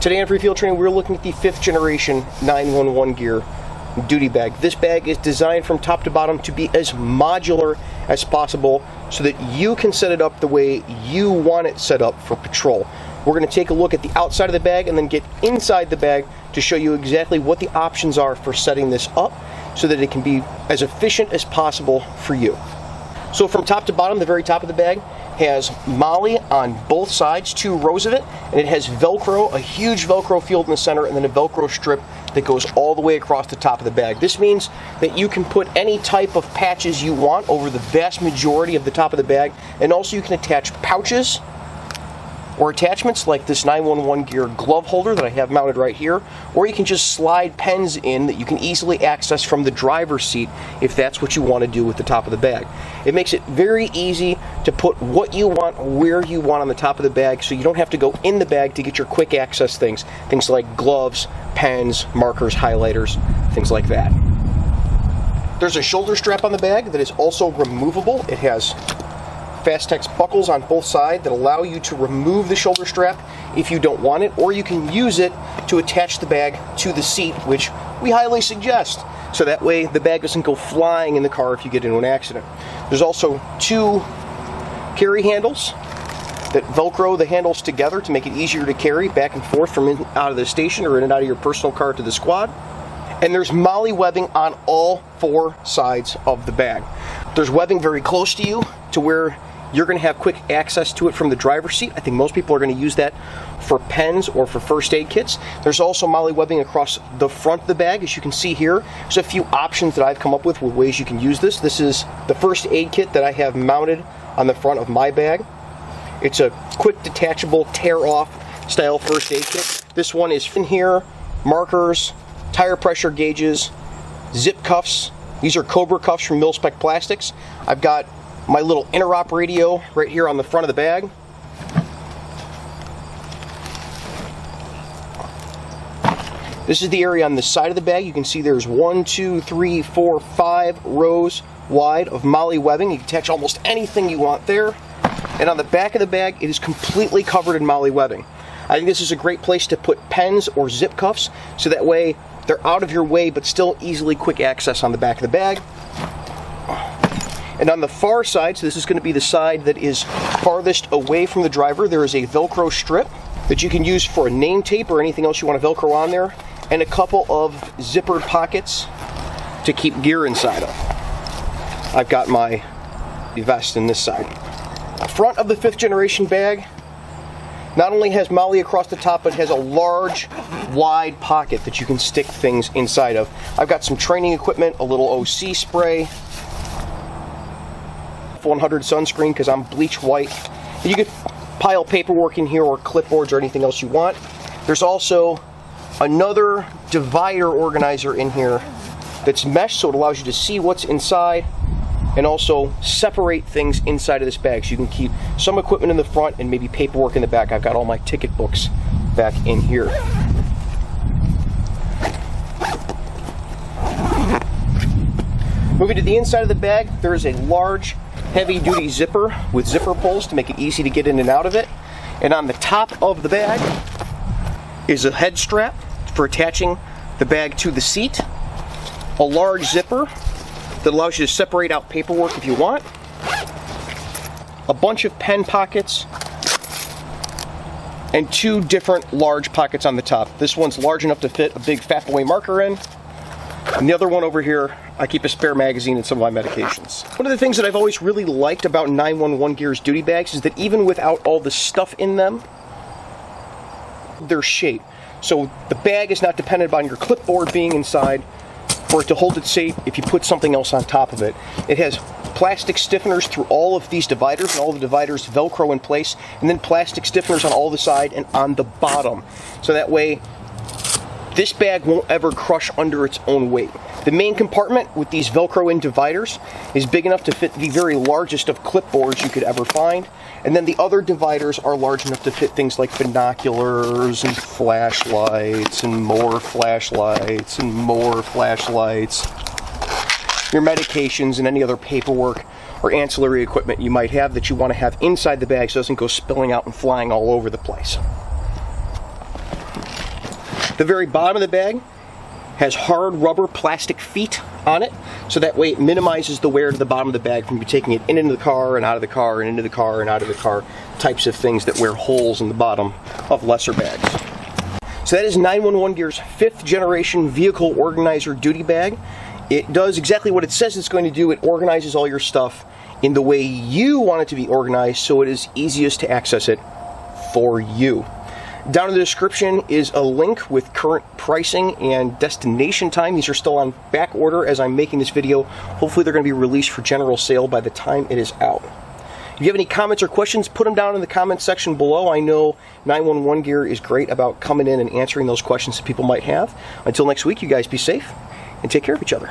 Today on Free Field Training, we're looking at the 5th generation 911 gear duty bag. This bag is designed from top to bottom to be as modular as possible so that you can set it up the way you want it set up for patrol. We're going to take a look at the outside of the bag and then get inside the bag to show you exactly what the options are for setting this up so that it can be as efficient as possible for you. So from top to bottom, the very top of the bag has MOLLE on both sides, 2 rows of it, and it has Velcro, a huge Velcro field in the center, and then a Velcro strip that goes all the way across the top of the bag. This means that you can put any type of patches you want over the vast majority of the top of the bag, and also you can attach pouches or attachments like this 911 gear glove holder that I have mounted right here, or you can just slide pens in that you can easily access from the driver's seat if that's what you want to do with the top of the bag. It makes it very easy to put what you want where you want on the top of the bag, so you don't have to go in the bag to get your quick access things like gloves, pens, markers, highlighters, things like that. There's a shoulder strap on the bag that is also removable. It has Fastex buckles on both sides that allow you to remove the shoulder strap if you don't want it, or you can use it to attach the bag to the seat, which we highly suggest, so that way the bag doesn't go flying in the car if you get into an accident. There's also 2 carry handles that Velcro the handles together to make it easier to carry back and forth from in and out of the station or in and out of your personal car to the squad. And there's MOLLE webbing on all 4 sides of the bag. There's webbing very close to you to where you're going to have quick access to it from the driver's seat. I think most people are going to use that for pens or for first aid kits. There's also MOLLE webbing across the front of the bag, as you can see here. There's a few options that I've come up with ways you can use this. This is the first aid kit that I have mounted on the front of my bag. It's a quick detachable tear-off style first aid kit. This one is in here, markers, tire pressure gauges, zip cuffs. These are Cobra cuffs from Mil-Spec Plastics. I've got my little interop radio right here on the front of the bag. This is the area on the side of the bag. You can see there's 1, 2, 3, 4, 5 rows wide of MOLLE webbing. You can attach almost anything you want there. And on the back of the bag, it is completely covered in MOLLE webbing. I think this is a great place to put pens or zip cuffs, so that way they're out of your way but still easily quick access on the back of the bag. And on the far side, so this is going to be the side that is farthest away from the driver, there is a Velcro strip that you can use for a name tape or anything else you want to Velcro on there, and a couple of zippered pockets to keep gear inside of. I've got my vest in this side. The front of the 5th generation bag not only has MOLLE across the top, but has a large, wide pocket that you can stick things inside of. I've got some training equipment, a little OC spray, 100 sunscreen because I'm bleach white. And you could pile paperwork in here or clipboards or anything else you want. There's also another divider organizer in here that's mesh, so it allows you to see what's inside and also separate things inside of this bag. So you can keep some equipment in the front and maybe paperwork in the back. I've got all my ticket books back in here. Moving to the inside of the bag, there is a large heavy-duty zipper with zipper pulls to make it easy to get in and out of it. And on the top of the bag is a head strap for attaching the bag to the seat, a large zipper that allows you to separate out paperwork if you want, a bunch of pen pockets, and 2 different large pockets on the top. This one's large enough to fit a big fat boy marker in, and the other one over here, I keep a spare magazine and some of my medications. One of the things that I've always really liked about 911 Gear's duty bags is that even without all the stuff in them, their shape. So the bag is not dependent on your clipboard being inside for it to hold it safe if you put something else on top of it. It has plastic stiffeners through all of these dividers, and all the dividers Velcro in place, and then plastic stiffeners on all the side and on the bottom. So that way, this bag won't ever crush under its own weight. The main compartment with these Velcro in dividers is big enough to fit the very largest of clipboards you could ever find. And then the other dividers are large enough to fit things like binoculars and flashlights and more flashlights and more flashlights, your medications and any other paperwork or ancillary equipment you might have that you want to have inside the bag so it doesn't go spilling out and flying all over the place. The very bottom of the bag has hard rubber plastic feet on it, so that way it minimizes the wear to the bottom of the bag from you taking it into the car and out of the car and into the car and out of the car, types of things that wear holes in the bottom of lesser bags. So that is 911 Gear's 5th generation vehicle organizer duty bag. It does exactly what it says it's going to do. It organizes all your stuff in the way you want it to be organized, so it is easiest to access it for you. Down in the description is a link with current pricing and destination time. These are still on back order as I'm making this video. Hopefully they're going to be released for general sale by the time it is out. If you have any comments or questions, put them down in the comments section below. I know 911 Gear is great about coming in and answering those questions that people might have. Until next week, you guys be safe and take care of each other.